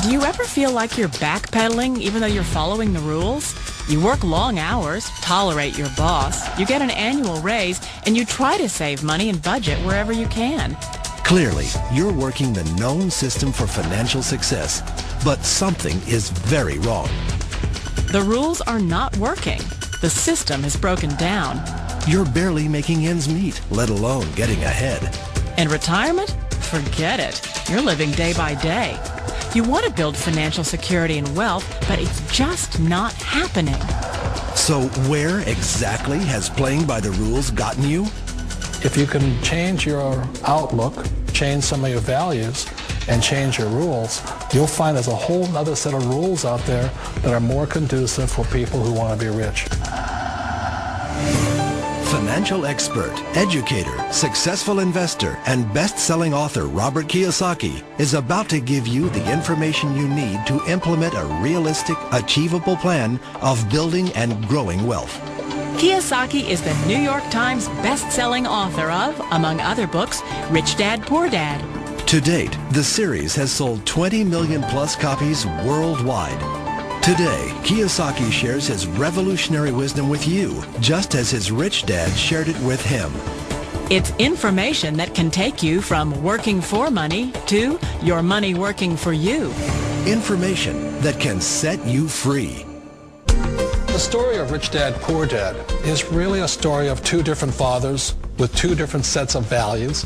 Do you ever feel like you're backpedaling even though you're following the rules? You work long hours, tolerate your boss, you get an annual raise, and you try to save money and budget wherever you can. Clearly, you're working the known system for financial success, but something is very wrong. The rules are not working. The system has broken down. You're barely making ends meet, let alone getting ahead. And retirement? Forget it. You're living day by day. You want to build financial security and wealth, but it's just not happening. So where exactly has playing by the rules gotten you? If you can change your outlook, change some of your values, and change your rules, you'll find there's a whole other set of rules out there that are more conducive for people who want to be rich. Financial expert, educator, successful investor, and best-selling author Robert Kiyosaki is about to give you the information you need to implement a realistic, achievable plan of building and growing wealth. Kiyosaki is the New York Times best-selling author of, among other books, Rich Dad, Poor Dad. To date, the series has sold 20 million plus copies worldwide. Today, Kiyosaki shares his revolutionary wisdom with you, just as his rich dad shared it with him. It's information that can take you from working for money to your money working for you. Information that can set you free. The story of Rich Dad, Poor Dad is really a story of two different fathers with two different sets of values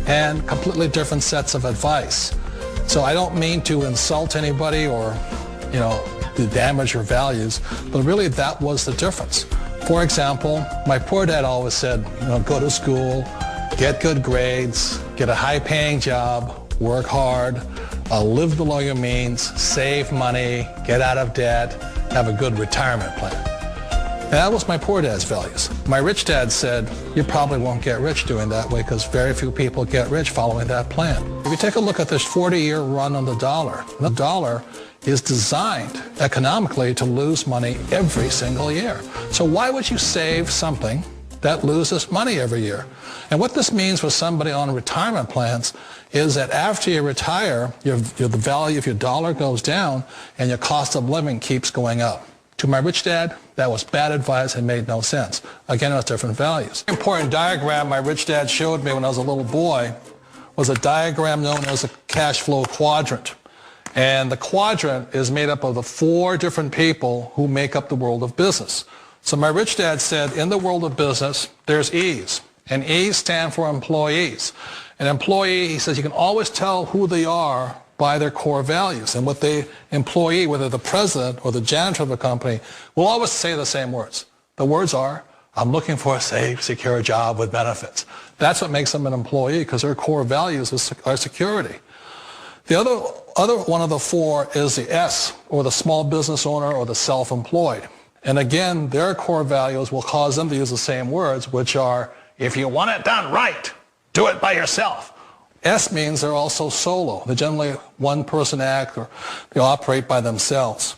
and completely different sets of advice. So I don't mean to insult anybody or, to damage your values, but really that was the difference. For example, my poor dad always said, go to school, get good grades, get a high-paying job, work hard, live below your means, save money, get out of debt, have a good retirement plan. And that was my poor dad's values. My rich dad said, you probably won't get rich doing that way because very few people get rich following that plan. If you take a look at this 40-year run on the dollar is designed economically to lose money every single year. So why would you save something that loses money every year? And what this means for somebody on retirement plans is that after you retire, the value of your dollar goes down and your cost of living keeps going up. To my rich dad, that was bad advice and made no sense. Again, it was different values. An important diagram my rich dad showed me when I was a little boy was a diagram known as a cash flow quadrant. And the quadrant is made up of the four different people who make up the world of business. So my rich dad said, in the world of business, there's E's. And E's stand for employees. An employee, he says, you can always tell who they are by their core values. And what the employee, whether the president or the janitor of the company, will always say the same words. The words are, I'm looking for a safe, secure job with benefits. That's what makes them an employee, because their core values are security. The other one of the four is the S, or the small business owner or the self-employed. And again, their core values will cause them to use the same words, which are, if you want it done right, do it by yourself. S means they're also solo. They're generally one-person act, or they operate by themselves.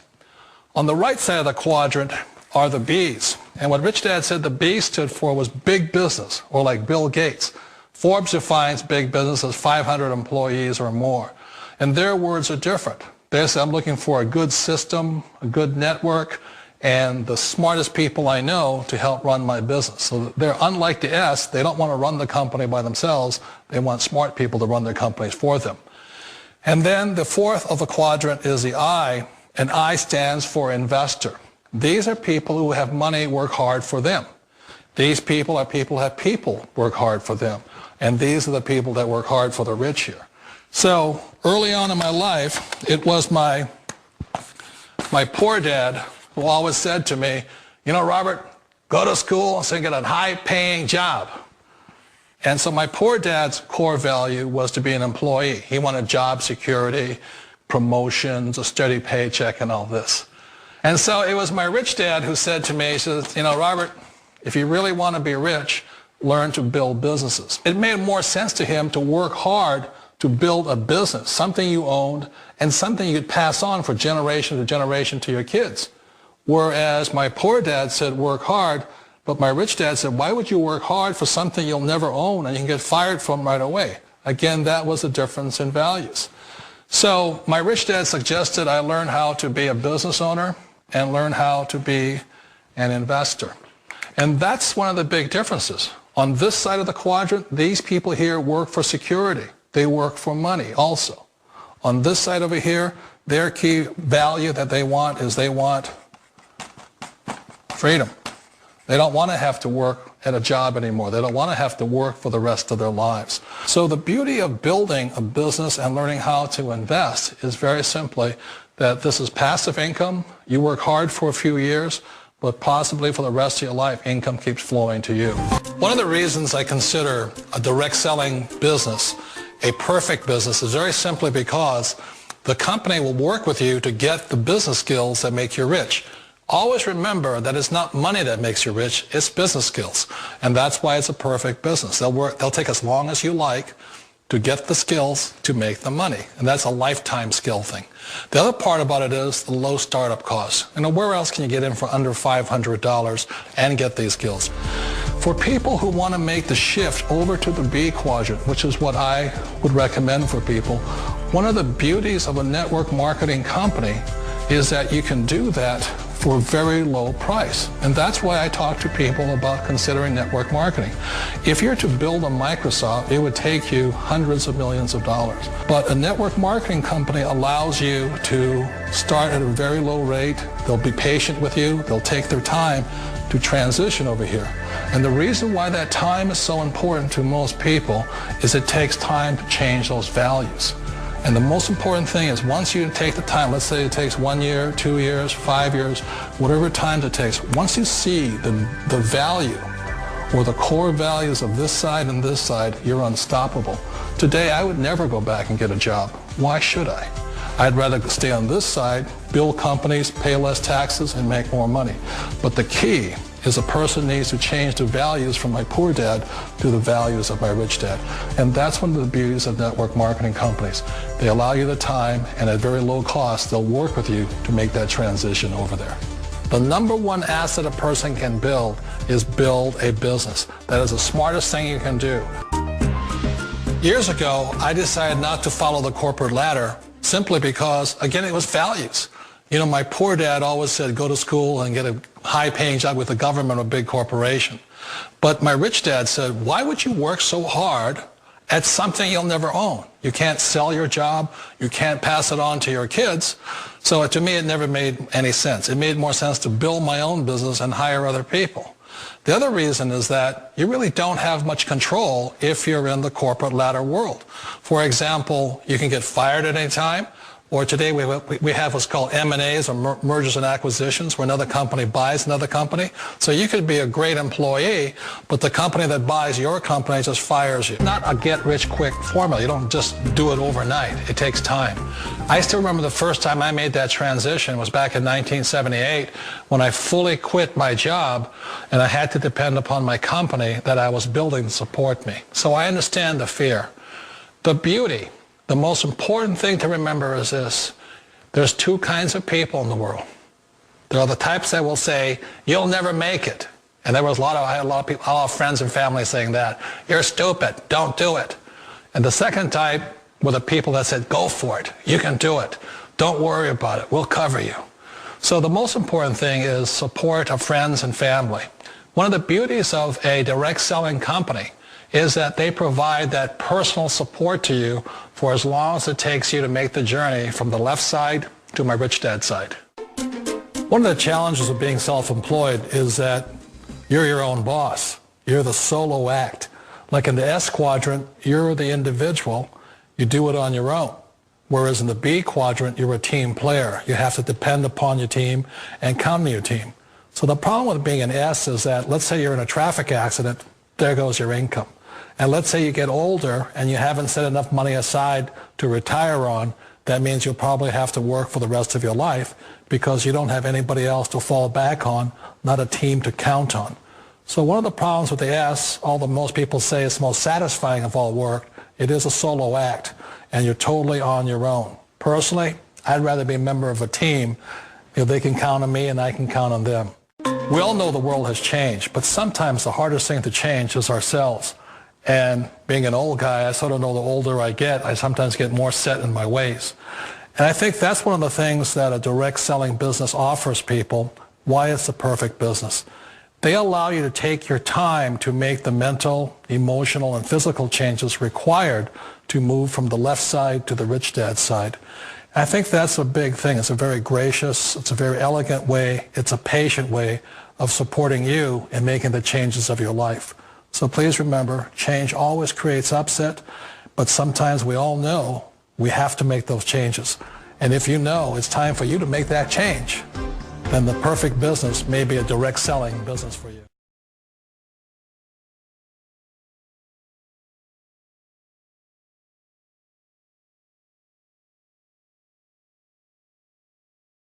On the right side of the quadrant are the B's. And what Rich Dad said the B stood for was big business, or like Bill Gates. Forbes defines big business as 500 employees or more. And their words are different. They say, I'm looking for a good system, a good network, and the smartest people I know to help run my business. So they're unlike the S. They don't want to run the company by themselves. They want smart people to run their companies for them. And then the fourth of the quadrant is the I, and I stands for investor. These are people who have money work hard for them. These people are people who have people work hard for them. And these are the people that work hard for the rich here. So early on in my life, it was my poor dad who always said to me, Robert, go to school so you get a high-paying job. And so my poor dad's core value was to be an employee. He wanted job security, promotions, a steady paycheck, and all this. And so it was my rich dad who said to me, he says, Robert, if you really want to be rich, learn to build businesses. It made more sense to him to work hard to build a business, something you owned, and something you could pass on for generation to generation to your kids. Whereas my poor dad said work hard, but my rich dad said, why would you work hard for something you'll never own and you can get fired from right away? Again, that was a difference in values. So my rich dad suggested I learn how to be a business owner and learn how to be an investor. And that's one of the big differences. On this side of the quadrant, these people here work for security. They work for money also. On this side over here, their key value that they want is they want freedom. They don't want to have to work at a job anymore. They don't want to have to work for the rest of their lives. So the beauty of building a business and learning how to invest is very simply that this is passive income. You work hard for a few years, but possibly for the rest of your life, income keeps flowing to you. One of the reasons I consider a direct selling business a perfect business is very simply because the company will work with you to get the business skills that make you rich. Always remember that it's not money that makes you rich, it's business skills. And that's why it's a perfect business. They'll take as long as you like to get the skills to make the money. And that's a lifetime skill thing. The other part about it is the low startup costs. Where else can you get in for under $500 and get these skills? For people who want to make the shift over to the B quadrant, which is what I would recommend for people, one of the beauties of a network marketing company is that you can do that for a very low price. And that's why I talk to people about considering network marketing. If you're to build a Microsoft, it would take you hundreds of millions of dollars. But a network marketing company allows you to start at a very low rate. They'll be patient with you. They'll take their time to transition over here. And the reason why that time is so important to most people is it takes time to change those values. And the most important thing is once you take the time, let's say it takes 1 year, 2 years, 5 years, whatever time it takes, once you see the value or the core values of this side and this side, you're unstoppable. Today, I would never go back and get a job. Why should I? I'd rather stay on this side, build companies, pay less taxes, and make more money. But the key is a person needs to change the values from my poor dad to the values of my rich dad. And that's one of the beauties of network marketing companies. They allow you the time, and at very low cost, they'll work with you to make that transition over there. The number one asset a person can build is build a business. That is the smartest thing you can do. Years ago, I decided not to follow the corporate ladder simply because, again, it was values. My poor dad always said, go to school and get a high-paying job with the government or a big corporation. But my rich dad said, why would you work so hard at something you'll never own? You can't sell your job. You can't pass it on to your kids. So to me, it never made any sense. It made more sense to build my own business and hire other people. The other reason is that you really don't have much control if you're in the corporate ladder world. For example, you can get fired at any time. Or today we have what's called M&As, or mergers and acquisitions, where another company buys another company. So you could be a great employee, but the company that buys your company just fires you. Not a get-rich-quick formula. You don't just do it overnight. It takes time. I still remember the first time I made that transition was back in 1978 when I fully quit my job and I had to depend upon my company that I was building to support me. So I understand the fear. The beauty. The most important thing to remember is this. There's two kinds of people in the world. There are the types that will say, you'll never make it. And I had a lot of people, a lot of friends and family saying that. You're stupid. Don't do it. And the second type were the people that said, go for it. You can do it. Don't worry about it. We'll cover you. So the most important thing is support of friends and family. One of the beauties of a direct selling company is that they provide that personal support to you for as long as it takes you to make the journey from the left side to my rich dad side. One of the challenges of being self-employed is that you're your own boss. You're the solo act. Like in the S quadrant, you're the individual. You do it on your own. Whereas in the B quadrant, you're a team player. You have to depend upon your team and count on your team. So the problem with being an S is that, let's say you're in a traffic accident, there goes your income. And let's say you get older and you haven't set enough money aside to retire on, that means you'll probably have to work for the rest of your life because you don't have anybody else to fall back on, not a team to count on. So one of the problems with the S, although most people say it's most satisfying of all work, it is a solo act and you're totally on your own. Personally, I'd rather be a member of a team if they can count on me and I can count on them. We all know the world has changed, but sometimes the hardest thing to change is ourselves. And being an old guy, I sort of know the older I get, I sometimes get more set in my ways. And I think that's one of the things that a direct selling business offers people, why it's the perfect business. They allow you to take your time to make the mental, emotional, and physical changes required to move from the left side to the rich dad side. I think that's a big thing. It's a very gracious, it's a very elegant way, it's a patient way of supporting you in making the changes of your life. So please remember, change always creates upset, but sometimes we all know we have to make those changes. And if you know it's time for you to make that change, then the perfect business may be a direct selling business for you.